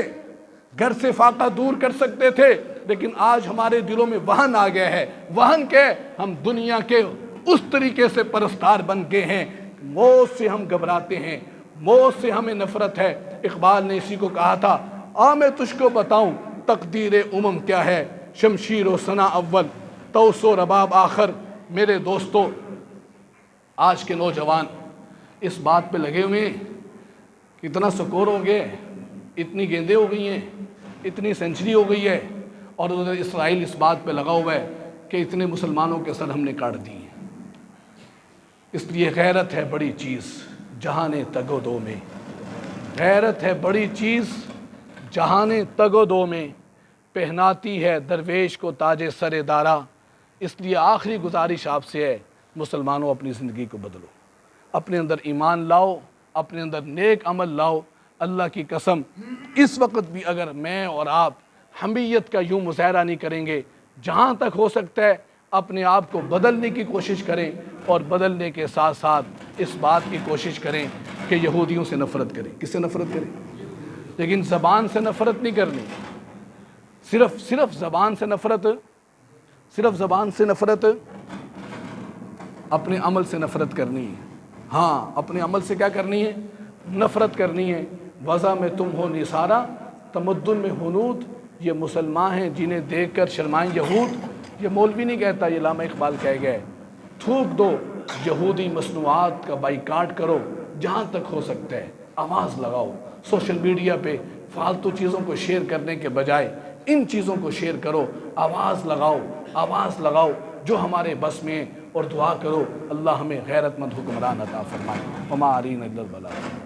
گھر سے فاقہ دور کر سکتے تھے، لیکن آج ہمارے دلوں میں وہن آ گیا ہے۔ وہن کہ ہم دنیا کے اس طریقے سے پرستار بن گئے ہیں، موت سے ہم گھبراتے ہیں، موت سے ہمیں نفرت ہے۔ اقبال نے اسی کو کہا تھا، میں تجھ کو بتاؤں تقدیر امم کیا ہے، شمشیر و ثنا اول توس و رباب آخر۔ میرے دوستو، آج کے نوجوان اس بات پہ لگے ہوئے ہیں، اتنا سکور ہو گئے، اتنی گیندیں ہو گئی ہیں، اتنی سینچری ہو گئی ہے، اور ادھر اسرائیل اس بات پہ لگا ہوا ہے کہ اتنے مسلمانوں کے سر ہم نے کاٹ دی ہیں۔ اس لیے غیرت ہے بڑی چیز جہاں تگ و دو میں، غیرت ہے بڑی چیز جہاں تگ و دو میں، پہناتی ہے درویش کو تاج سر دارا۔ اس لیے آخری گزارش آپ سے ہے، مسلمانوں اپنی زندگی کو بدلو، اپنے اندر ایمان لاؤ، اپنے اندر نیک عمل لاؤ۔ اللہ کی قسم اس وقت بھی اگر میں اور آپ حمیت کا یوں مظاہرہ نہیں کریں گے، جہاں تک ہو سکتا ہے اپنے آپ کو بدلنے کی کوشش کریں، اور بدلنے کے ساتھ ساتھ اس بات کی کوشش کریں کہ یہودیوں سے نفرت کریں۔ کس سے نفرت کریں؟ لیکن زبان سے نفرت نہیں کرنی، صرف زبان سے نفرت، صرف زبان سے نفرت، اپنے عمل سے نفرت کرنی ہے۔ ہاں، اپنے عمل سے کیا کرنی ہے؟ نفرت کرنی ہے۔ وضع میں تم ہو نثارا، تمدن میں ہنود، یہ مسلمان ہیں جنہیں دیکھ کر شرمائیں یہود۔ یہ مولوی نہیں کہتا، یہ علامہ اقبال کہہ گئے۔ تھوک دو یہودی مصنوعات کا بائیکاٹ کرو، جہاں تک ہو سکتا ہے آواز لگاؤ۔ سوشل میڈیا پہ فالتو چیزوں کو شیئر کرنے کے بجائے ان چیزوں کو شیئر کرو، آواز لگاؤ، آواز لگاؤ جو ہمارے بس میں، اور دعا کرو اللہ ہمیں غیرت مند حکمران عطا فرمائے۔ وما علینا الا البلاغ۔